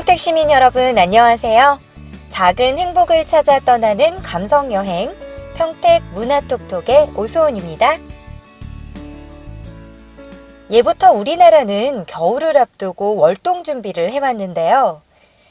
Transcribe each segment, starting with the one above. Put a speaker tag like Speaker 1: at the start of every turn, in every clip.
Speaker 1: 평택 시민 여러분 안녕하세요. 작은 행복을 찾아 떠나는 감성여행 평택 문화톡톡의 오소은입니다. 예부터 우리나라는 겨울을 앞두고 월동 준비를 해왔는데요.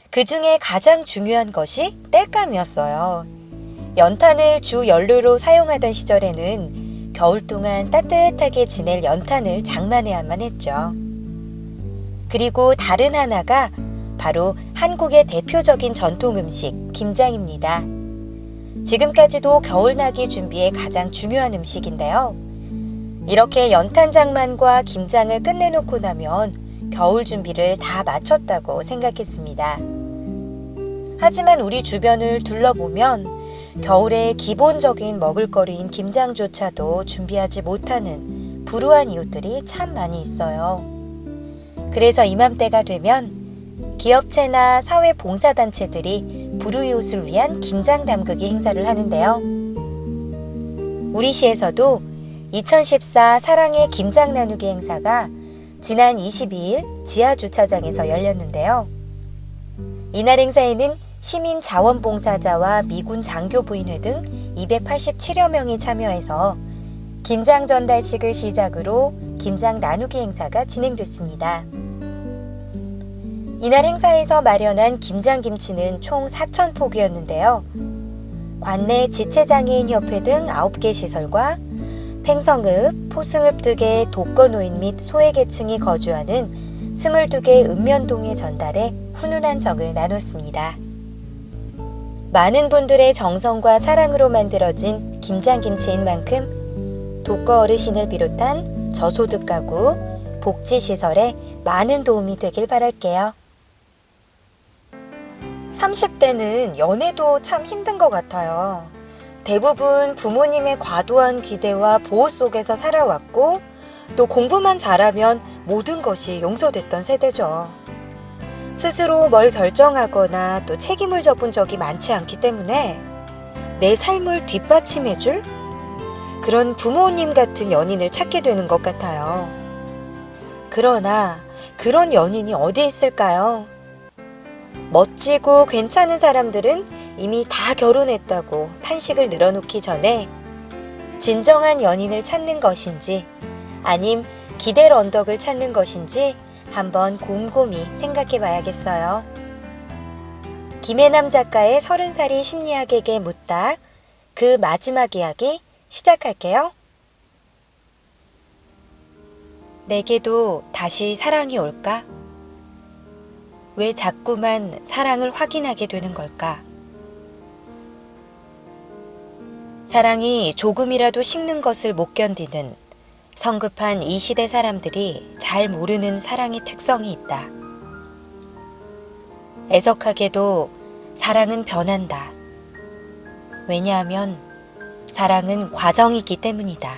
Speaker 1: 그 중에 가장 중요한 것이 땔감이었어요. 연탄을 주 연료로 사용하던 시절에는 겨울 동안 따뜻하게 지낼 연탄을 장만해야만 했죠. 그리고 다른 하나가 바로 한국의 대표적인 전통 음식 김장입니다. 지금까지도 겨울나기 준비에 가장 중요한 음식인데요. 이렇게 연탄 장만과 김장을 끝내놓고 나면 겨울 준비를 다 마쳤다고 생각했습니다. 하지만 우리 주변을 둘러보면 겨울에 기본적인 먹을거리인 김장조차도 준비하지 못하는 불우한 이웃들이 참 많이 있어요. 그래서 이맘때가 되면 기업체나 사회봉사단체들이 불우이웃을 위한 김장 담그기 행사를 하는데요. 우리 시에서도 2014 사랑의 김장 나누기 행사가 지난 22일 지하주차장에서 열렸는데요. 이날 행사에는 시민 자원봉사자와 미군 장교부인회 등 287여 명이 참여해서 김장 전달식을 시작으로 김장 나누기 행사가 진행됐습니다. 이날 행사에서 마련한 김장김치는 총 4,000포기였는데요. 관내 지체장애인협회 등 9개 시설과 팽성읍, 포승읍 등의 독거노인 및 소외계층이 거주하는 22개 읍면동에 전달해 훈훈한 정을 나눴습니다. 많은 분들의 정성과 사랑으로 만들어진 김장김치인 만큼 독거 어르신을 비롯한 저소득 가구, 복지시설에 많은 도움이 되길 바랄게요. 30대는 연애도 참 힘든 것 같아요. 대부분 부모님의 과도한 기대와 보호 속에서 살아왔고 또 공부만 잘하면 모든 것이 용서됐던 세대죠. 스스로 뭘 결정하거나 또 책임을 져본 적이 많지 않기 때문에 내 삶을 뒷받침해줄 그런 부모님 같은 연인을 찾게 되는 것 같아요. 그러나 그런 연인이 어디 있을까요? 멋지고 괜찮은 사람들은 이미 다 결혼했다고 탄식을 늘어놓기 전에 진정한 연인을 찾는 것인지 아님 기댈 언덕을 찾는 것인지 한번 곰곰이 생각해 봐야겠어요. 김혜남 작가의 30살이 심리학에게 묻다 그 마지막 이야기 시작할게요. 내게도 다시 사랑이 올까? 왜 자꾸만 사랑을 확인하게 되는 걸까? 사랑이 조금이라도 식는 것을 못 견디는 성급한 이 시대 사람들이 잘 모르는 사랑의 특성이 있다. 애석하게도 사랑은 변한다. 왜냐하면 사랑은 과정이기 때문이다.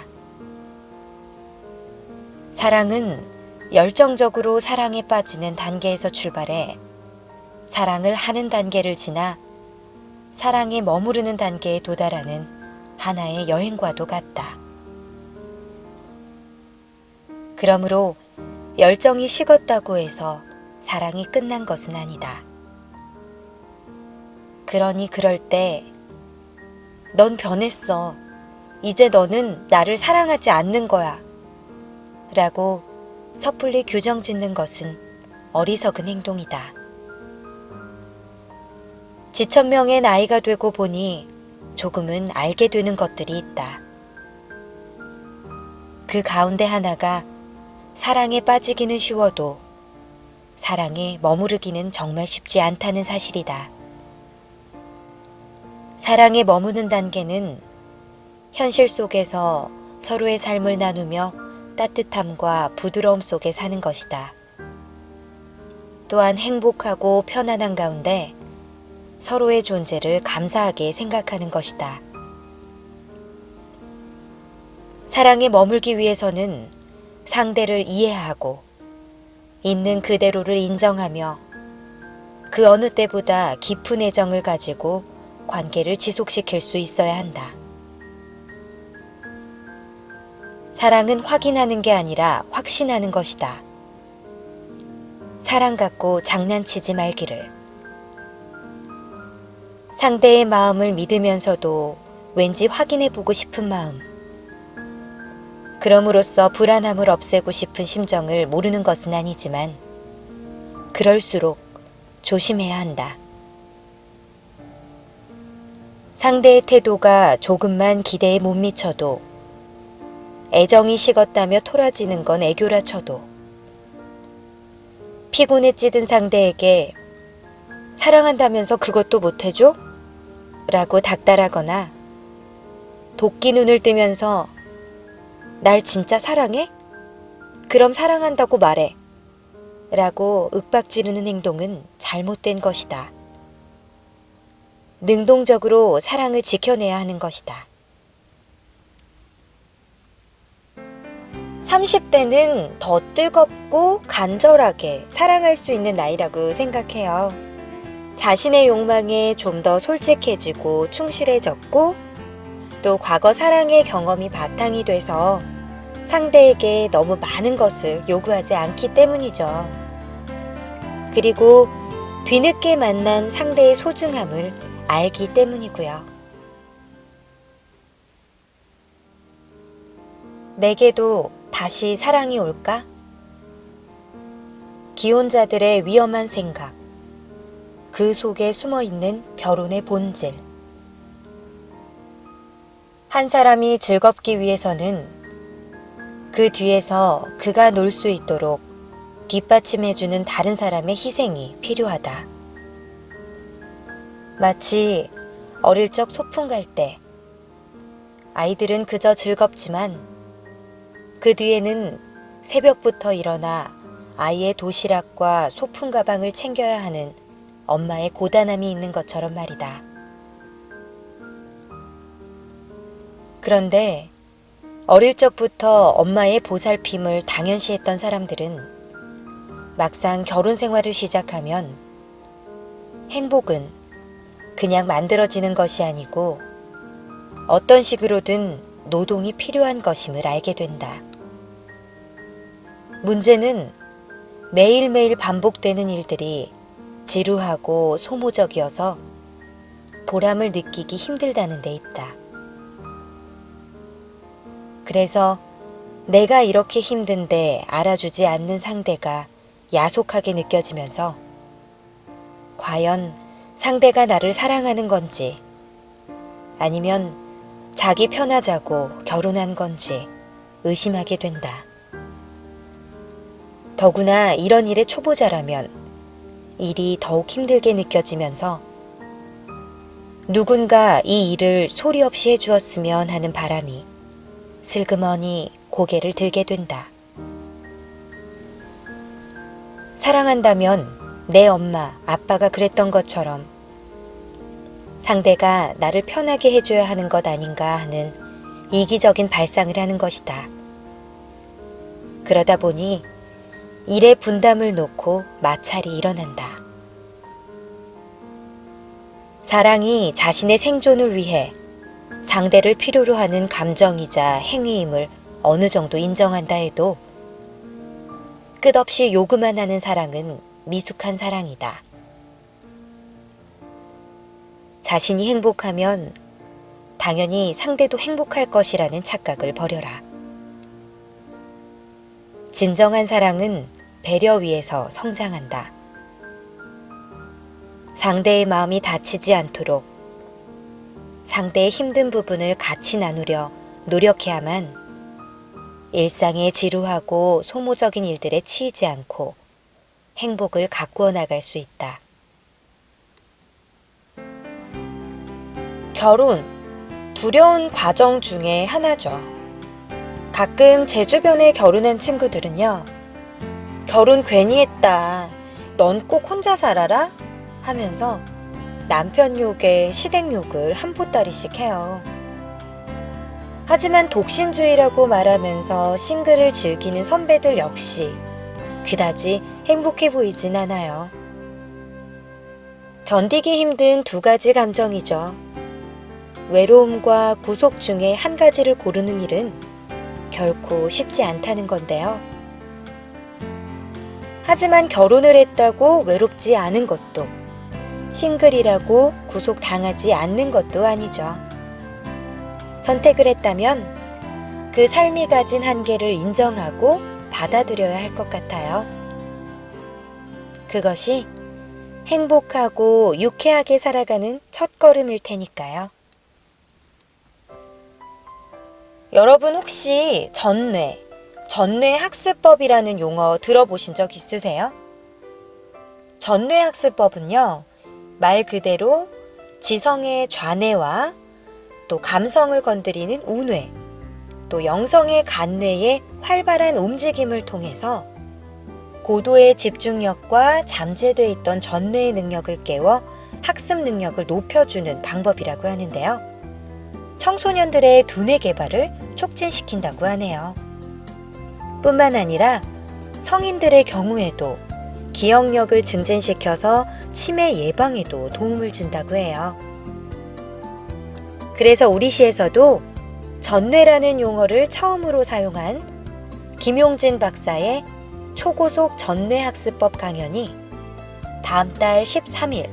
Speaker 1: 사랑은 열정적으로 사랑에 빠지는 단계에서 출발해 사랑을 하는 단계를 지나 사랑에 머무르는 단계에 도달하는 하나의 여행과도 같다. 그러므로 열정이 식었다고 해서 사랑이 끝난 것은 아니다. 그러니 그럴 때 넌 변했어. 이제 너는 나를 사랑하지 않는 거야. 라고 섣불리 규정 짓는 것은 어리석은 행동이다. 지천명의 나이가 되고 보니 조금은 알게 되는 것들이 있다. 그 가운데 하나가 사랑에 빠지기는 쉬워도 사랑에 머무르기는 정말 쉽지 않다는 사실이다. 사랑에 머무는 단계는 현실 속에서 서로의 삶을 나누며 따뜻함과 부드러움 속에 사는 것이다. 또한 행복하고 편안한 가운데 서로의 존재를 감사하게 생각하는 것이다. 사랑에 머물기 위해서는 상대를 이해하고 있는 그대로를 인정하며 그 어느 때보다 깊은 애정을 가지고 관계를 지속시킬 수 있어야 한다. 사랑은 확인하는 게 아니라 확신하는 것이다. 사랑 갖고 장난치지 말기를. 상대의 마음을 믿으면서도 왠지 확인해보고 싶은 마음. 그럼으로써 불안함을 없애고 싶은 심정을 모르는 것은 아니지만 그럴수록 조심해야 한다. 상대의 태도가 조금만 기대에 못 미쳐도 애정이 식었다며 토라지는 건 애교라 쳐도 피곤에 찌든 상대에게 사랑한다면서 그것도 못해줘? 라고 닥달하거나 도끼 눈을 뜨면서 날 진짜 사랑해? 그럼 사랑한다고 말해. 라고 윽박지르는 행동은 잘못된 것이다. 능동적으로 사랑을 지켜내야 하는 것이다. 30대는 더 뜨겁고 간절하게 사랑할 수 있는 나이라고 생각해요. 자신의 욕망에 좀 더 솔직해지고 충실해졌고 또 과거 사랑의 경험이 바탕이 돼서 상대에게 너무 많은 것을 요구하지 않기 때문이죠. 그리고 뒤늦게 만난 상대의 소중함을 알기 때문이고요. 내게도 다시 사랑이 올까? 기혼자들의 위험한 생각, 그 속에 숨어있는 결혼의 본질. 한 사람이 즐겁기 위해서는 그 뒤에서 그가 놀 수 있도록 뒷받침해주는 다른 사람의 희생이 필요하다. 마치 어릴 적 소풍 갈 때 아이들은 그저 즐겁지만 그 뒤에는 새벽부터 일어나 아이의 도시락과 소풍 가방을 챙겨야 하는 엄마의 고단함이 있는 것처럼 말이다. 그런데 어릴 적부터 엄마의 보살핌을 당연시했던 사람들은 막상 결혼 생활을 시작하면 행복은 그냥 만들어지는 것이 아니고 어떤 식으로든 노동이 필요한 것임을 알게 된다. 문제는 매일매일 반복되는 일들이 지루하고 소모적이어서 보람을 느끼기 힘들다는 데 있다. 그래서 내가 이렇게 힘든데 알아주지 않는 상대가 야속하게 느껴지면서 과연 상대가 나를 사랑하는 건지 아니면 자기 편하자고 결혼한 건지 의심하게 된다. 더구나 이런 일의 초보자라면 일이 더욱 힘들게 느껴지면서 누군가 이 일을 소리 없이 해주었으면 하는 바람이 슬그머니 고개를 들게 된다. 사랑한다면 내 엄마, 아빠가 그랬던 것처럼 상대가 나를 편하게 해줘야 하는 것 아닌가 하는 이기적인 발상을 하는 것이다. 그러다 보니 일의 분담을 놓고 마찰이 일어난다. 사랑이 자신의 생존을 위해 상대를 필요로 하는 감정이자 행위임을 어느 정도 인정한다 해도 끝없이 요구만 하는 사랑은 미숙한 사랑이다. 자신이 행복하면 당연히 상대도 행복할 것이라는 착각을 버려라. 진정한 사랑은 배려 위에서 성장한다. 상대의 마음이 다치지 않도록 상대의 힘든 부분을 같이 나누려 노력해야만 일상의 지루하고 소모적인 일들에 치이지 않고 행복을 가꾸어 나갈 수 있다. 결혼, 두려운 과정 중에 하나죠. 가끔 제 주변에 결혼한 친구들은요, 결혼 괜히 했다. 넌 꼭 혼자 살아라? 하면서 남편 욕에 시댁 욕을 한 보따리씩 해요. 하지만 독신주의라고 말하면서 싱글을 즐기는 선배들 역시 그다지 행복해 보이진 않아요. 견디기 힘든 두 가지 감정이죠. 외로움과 구속 중에 한 가지를 고르는 일은 결코 쉽지 않다는 건데요. 하지만 결혼을 했다고 외롭지 않은 것도, 싱글이라고 구속당하지 않는 것도 아니죠. 선택을 했다면 그 삶이 가진 한계를 인정하고 받아들여야 할 것 같아요. 그것이 행복하고 유쾌하게 살아가는 첫걸음일 테니까요. 여러분 혹시 전뇌학습법이라는 용어 들어보신 적 있으세요? 전뇌학습법은요, 말 그대로 지성의 좌뇌와 또 감성을 건드리는 우뇌, 또 영성의 간뇌의 활발한 움직임을 통해서 고도의 집중력과 잠재되어 있던 전뇌의 능력을 깨워 학습 능력을 높여주는 방법이라고 하는데요. 청소년들의 두뇌 개발을 촉진시킨다고 하네요. 뿐만 아니라 성인들의 경우에도 기억력을 증진시켜서 치매 예방에도 도움을 준다고 해요. 그래서 우리 시에서도 전뇌라는 용어를 처음으로 사용한 김용진 박사의 초고속 전뇌학습법 강연이 다음 달 13일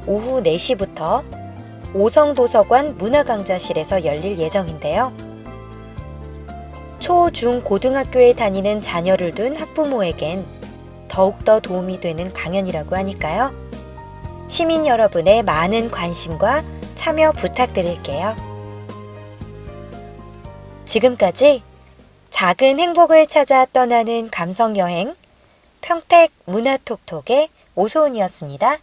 Speaker 1: 오후 4시부터 오성도서관 문화강좌실에서 열릴 예정인데요. 초, 중, 고등학교에 다니는 자녀를 둔 학부모에겐 더욱더 도움이 되는 강연이라고 하니까요. 시민 여러분의 많은 관심과 참여 부탁드릴게요. 지금까지 작은 행복을 찾아 떠나는 감성여행 평택 문화톡톡의 오소은이었습니다.